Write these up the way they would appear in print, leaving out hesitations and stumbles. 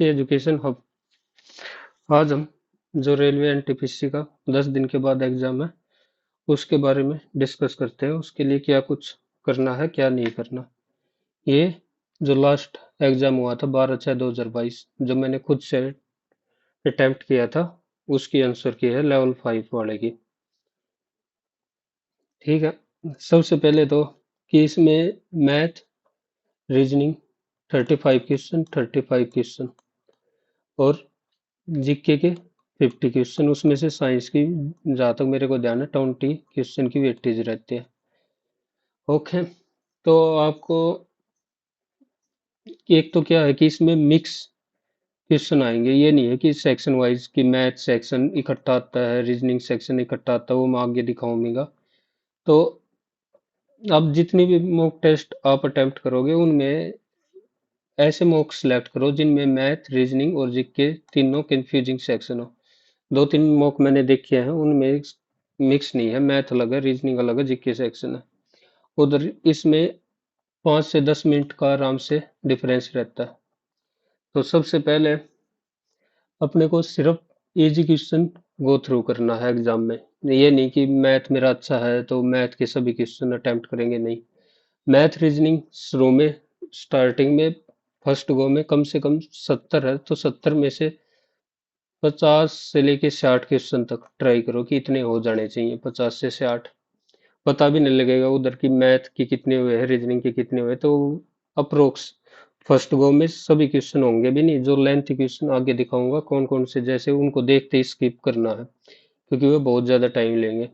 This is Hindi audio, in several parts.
Education hub. आज हम जो रेलवे एनटीपीसी का 10 दिन के बाद एग्जाम है उसके बारे में डिस्कस करते हैं। उसके लिए क्या कुछ करना है, क्या नहीं करना। ये जो लास्ट एग्जाम हुआ था 12/6/2022, जो मैंने खुद से अटेम्प्ट किया था, उसकी आंसर की है लेवल 5 वाले की। ठीक है। सबसे पहले तो कि इसमें मैथ, रीजनिंग 35 क्वेश्चन, 35 क्वेश्चन, और जीके के 50 क्वेश्चन। उसमें से साइंस की, जहाँ तक मेरे को ध्यान है, 20 क्वेश्चन की वेटेज रहती है। ओके। तो आपको एक तो क्या है कि इसमें मिक्स क्वेश्चन आएंगे। ये नहीं है कि सेक्शन वाइज कि मैथ सेक्शन इकट्ठा आता है, रीजनिंग सेक्शन इकट्ठा आता है, वो मैं आगे दिखाऊंगा। तो अब जितनी भी मॉक टेस्ट आप अटेम्प्ट करोगे उनमें ऐसे मॉक सेलेक्ट करो जिनमें मैथ, रीजनिंग और जीके तीनों कंफ्यूजिंग सेक्शन हो। दो तीन मॉक मैंने देखे हैं, उनमें मिक्स नहीं है, मैथ अलग है, रीजनिंग अलग है, जीके सेक्शन है उधर। इसमें 5 से 10 मिनट का आराम से डिफरेंस रहता है। तो सबसे पहले अपने को सिर्फ इजी क्वेश्चन गो थ्रू करना है एग्जाम में। ये नहीं कि मैथ मेरा अच्छा है तो मैथ के सभी क्वेश्चन अटेम्प्ट करेंगे, नहीं। मैथ रीजनिंग शुरू में, स्टार्टिंग में, फर्स्ट गो में कम से कम 70 है, तो 70 में से 50 से लेके 60 क्वेश्चन तक ट्राई करो कि इतने हो जाने चाहिए। 50 से 60 पता भी नहीं लगेगा उधर की मैथ की कितने हुए हैं, रीजनिंग के कितने हुए, तो अप्रोक्स फर्स्ट गो में सभी क्वेश्चन होंगे भी नहीं। जो लेंथ क्वेश्चन आगे दिखाऊंगा कौन कौन से, जैसे उनको देखते ही स्किप करना है क्योंकि वो बहुत ज्यादा टाइम लेंगे।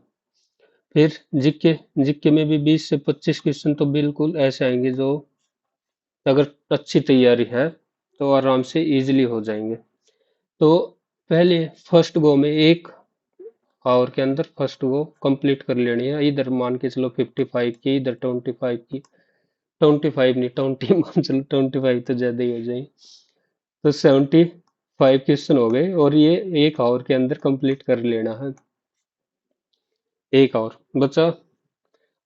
फिर जीके जीके में भी 20 से 25 क्वेश्चन तो बिल्कुल ऐसे आएंगे जो, अगर अच्छी तैयारी है तो आराम से इजीली हो जाएंगे। तो पहले फर्स्ट गो में 1 आवर के अंदर फर्स्ट गो कंप्लीट कर लेनी है। इधर मान के चलो 55 की, इधर 25 की। 25 नहीं, 20 मान चलो, 25 तो ज्यादा ही हो जाएंगे। तो 75 क्वेश्चन हो गए और ये 1 आवर के अंदर कंप्लीट कर लेना है। 1 आवर बचा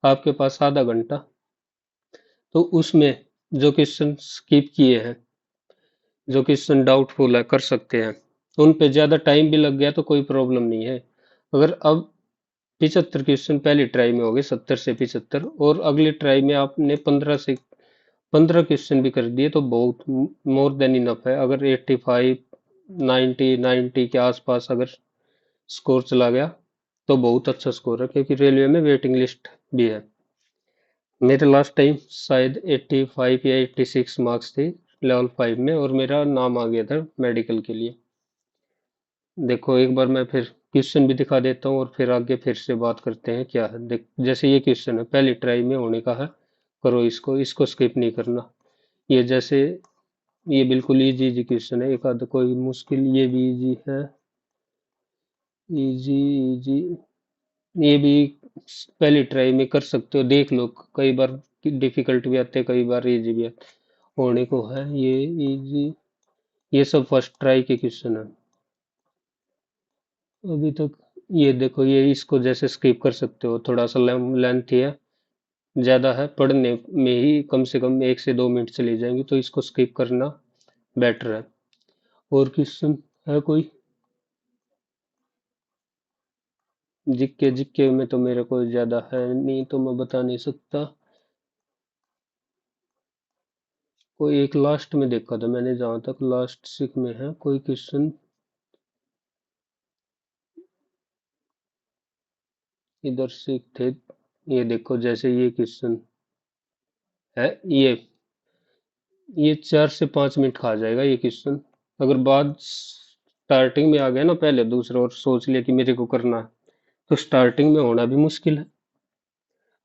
आपके पास आधा घंटा। तो उसमें जो क्वेश्चन स्किप किए हैं, जो क्वेश्चन डाउटफुल है, कर सकते हैं। उन पे ज्यादा टाइम भी लग गया तो कोई प्रॉब्लम नहीं है। अगर अब 75 क्वेश्चन पहली ट्राई में हो गए, 70 से 75, और अगली ट्राई में आपने 15 क्वेश्चन भी कर दिए तो बहुत मोर देन इनफ है। अगर 85, 90 के आसपास अगर स्कोर चला गया तो बहुत अच्छा स्कोर है, क्योंकि रेलवे में वेटिंग लिस्ट भी है। मेरे लास्ट टाइम शायद 85 या 86 मार्क्स थी लेवल 5 में, और मेरा नाम आ गया था मेडिकल के लिए। देखो एक बार मैं फिर क्वेश्चन भी दिखा देता हूँ और फिर आगे फिर से बात करते हैं क्या है। देख, जैसे ये क्वेश्चन है, पहली ट्राई में होने का है, करो इसको, इसको स्किप नहीं करना। ये जैसे, ये बिल्कुल इजी इजी क्वेश्चन है, एक आध कोई मुश्किल, ये भी इजी है। इजी इजी, ये भी पहली ट्राई में कर सकते हो, देख लो। कई बार डिफिकल्ट भी आते हैं, कई बार इजी भी आते होने को है। ये इजी, ये सब फर्स्ट ट्राई के क्वेश्चन है अभी तक। ये देखो, ये इसको जैसे स्किप कर सकते हो, थोड़ा सा लेंथ है, ज्यादा है, पढ़ने में ही कम से कम 1 से 2 मिनट चली जाएंगी, तो इसको स्किप करना बेटर है। और क्वेश्चन है कोई? जिक्के जिक्के में तो मेरे को ज्यादा है नहीं, तो मैं बता नहीं सकता। कोई एक लास्ट में देखा था मैंने, जहां तक लास्ट सिक में है कोई क्वेश्चन। इधर सिक थे, ये देखो, जैसे ये क्वेश्चन है, ये 4 से 5 मिनट खा जाएगा ये क्वेश्चन। अगर बाद स्टार्टिंग में आ गया ना पहले दूसरा और सोच लिया कि मेरे को करना है, तो स्टार्टिंग में होना भी मुश्किल है।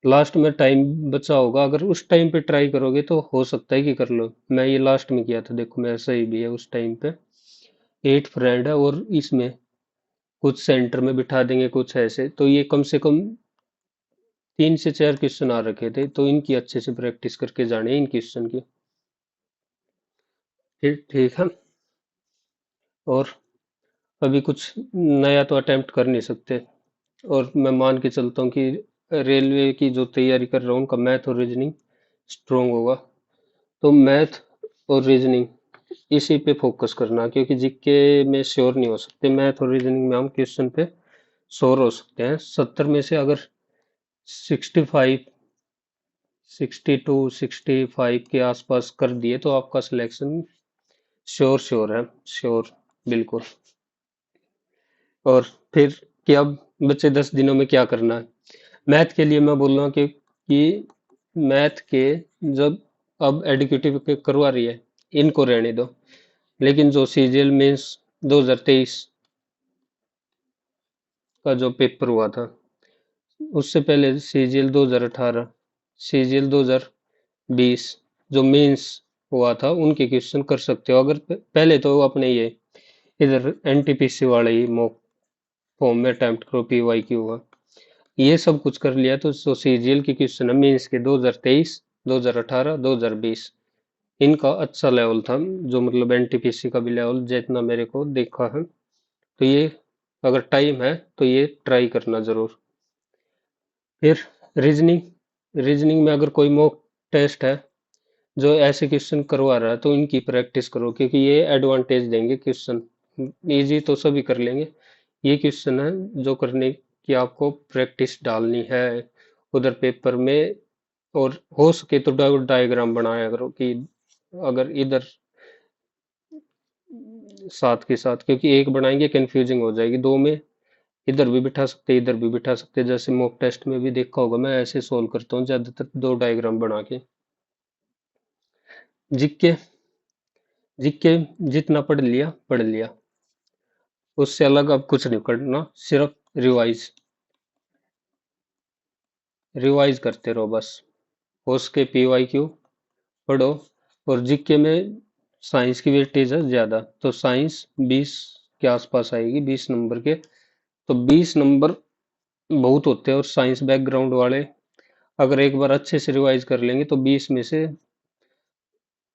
लास्ट में टाइम बचा होगा, अगर उस टाइम पे ट्राई करोगे तो हो सकता है कि कर लो। मैं ये लास्ट में किया था, देखो मेरा सही भी है उस टाइम पे। 8 फ्रेंड है और इसमें कुछ सेंटर में बिठा देंगे, कुछ ऐसे, तो ये कम से कम 3 से 4 क्वेश्चन आ रखे थे, तो इनकी अच्छे से प्रैक्टिस करके जाने इन क्वेश्चन की। फिर ठीक है। और अभी कुछ नया तो अटेम्प्ट कर नहीं सकते, और मैं मान के चलता हूँ कि रेलवे की जो तैयारी कर रहा हूँ उनका मैथ और रीजनिंग स्ट्रोंग होगा। तो मैथ और रीजनिंग इसी पे फोकस करना, क्योंकि जीके में श्योर नहीं हो सकते, मैथ और रीजनिंग में हम क्वेश्चन पे श्योर हो सकते हैं। 70 में से अगर 65, 62, 65 के आसपास कर दिए तो आपका सिलेक्शन श्योर श्योर है, श्योर, बिल्कुल। और फिर क्या बच्चे 10 दिनों में क्या करना है? मैथ के लिए मैं बोल रहा हूँ कि मैथ के जब अब एडुकेटिव के करवा रही है, इनको रहने दो, लेकिन जो सीजीएल मेंस 2023 का जो पेपर हुआ था, उससे पहले सीजीएल 2018, सीजीएल 2020 जो मेंस हुआ था, उनके क्वेश्चन कर सकते हो। अगर पहले तो अपने ये इधर एनटीपीसी वाले ही मॉक फॉर्म में अटेम्प्ट करो, पीवाई क्यू हुआ, ये सब कुछ कर लिया तो सीजीएल के क्वेश्चन है मेंस के 2023, 2018, 2020, इनका अच्छा लेवल था, जो मतलब एनटीपीसी का भी लेवल जितना मेरे को देखा है। तो ये अगर टाइम है तो ये ट्राई करना जरूर। फिर रीजनिंग, रीजनिंग में अगर कोई मॉक टेस्ट है जो ऐसे क्वेश्चन करवा रहा है तो इनकी प्रैक्टिस करो, क्योंकि ये एडवांटेज देंगे क्वेश्चन। इजी तो सभी कर लेंगे, ये क्वेश्चन है जो करने की आपको प्रैक्टिस डालनी है उधर पेपर में। और हो सके तो डायग्राम बनाया करो कि अगर इधर साथ के साथ, क्योंकि एक बनाएंगे कंफ्यूजिंग हो जाएगी, दो में इधर भी बिठा सकते इधर भी बिठा सकते, जैसे मॉक टेस्ट में भी देखा होगा मैं ऐसे सोल्व करता हूँ ज्यादातर, दो डायग्राम बना के। जीके, जीके जितना पढ़ लिया, उससे अलग अब कुछ नहीं करना, सिर्फ रिवाइज, रिवाइज करते रहो बस। हो सके पीवाई क्यू पढ़ो। और जीके में साइंस की वेटेज है ज्यादा, तो साइंस 20 के आसपास आएगी, 20 नंबर के। तो 20 नंबर बहुत होते हैं, और साइंस बैकग्राउंड वाले अगर एक बार अच्छे से रिवाइज कर लेंगे तो 20 में से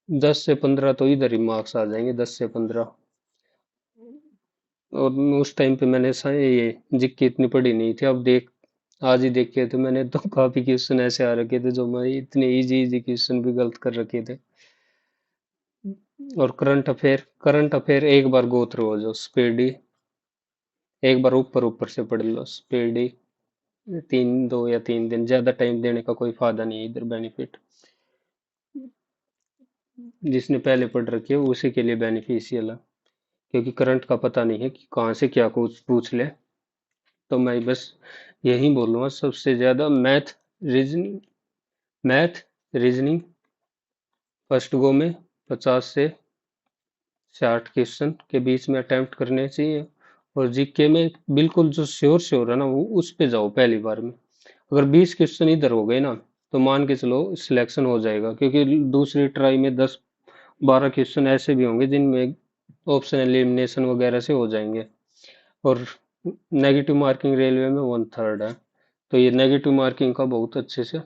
10 से 15 तो इधर ही मार्क्स आ जाएंगे, 10 से 15। और उस टाइम पे मैंने ये जीके इतनी पढ़ी नहीं थी, अब देख आज ही देखे तो मैंने तो काफी क्वेश्चन ऐसे आ रखे थे जो मैं इतने इजी इजी क्वेश्चन भी गलत कर रखे थे। और करंट अफेयर एक बार गो थ्रू हो जाओ स्पीडी, एक बार ऊपर ऊपर से पढ़ लो स्पीडी, 2 या 3 दिन, ज्यादा टाइम देने का कोई फायदा नहीं है इधर, बेनिफिट जिसने पहले पढ़ रखी है उसी के लिए बेनिफिशियल है, क्योंकि करंट का पता नहीं है कि कहाँ से क्या कुछ पूछ ले। तो मैं बस यही बोलूँगा, सबसे ज्यादा reasoning math reasoning first go में 50 से 60 क्वेश्चन के बीच में अटेम्प्ट करने चाहिए। और जीके में बिल्कुल जो श्योर श्योर है ना, वो उस पे जाओ पहली बार में। अगर 20 क्वेश्चन इधर हो गए ना तो मान के चलो सिलेक्शन हो जाएगा, क्योंकि दूसरी ट्राई में 10-12 क्वेश्चन ऐसे भी होंगे जिनमें ऑप्शन एलिमिनेशन वगैरह से हो जाएंगे। और नेगेटिव मार्किंग रेलवे में 1/3 है, तो ये नेगेटिव मार्किंग का बहुत अच्छे से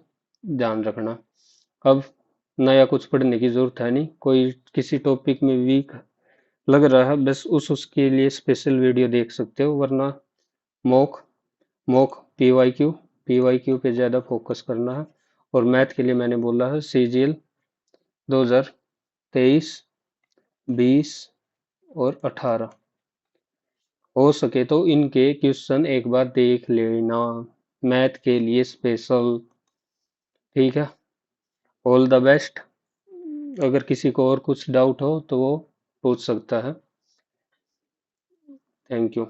ध्यान रखना। अब नया कुछ पढ़ने की जरूरत है नहीं, कोई किसी टॉपिक में वीक लग रहा है बस उसके लिए स्पेशल वीडियो देख सकते हो, वरना मॉक मॉक पीवाई क्यू पे ज़्यादा फोकस करना है। और मैथ के लिए मैंने बोला है सीजीएल 2023, 20 और 18, हो सके तो इनके क्वेश्चन एक बार देख लेना, मैथ के लिए स्पेशल। ठीक है, ऑल द बेस्ट। अगर किसी को और कुछ डाउट हो तो वो पूछ सकता है। Thank you.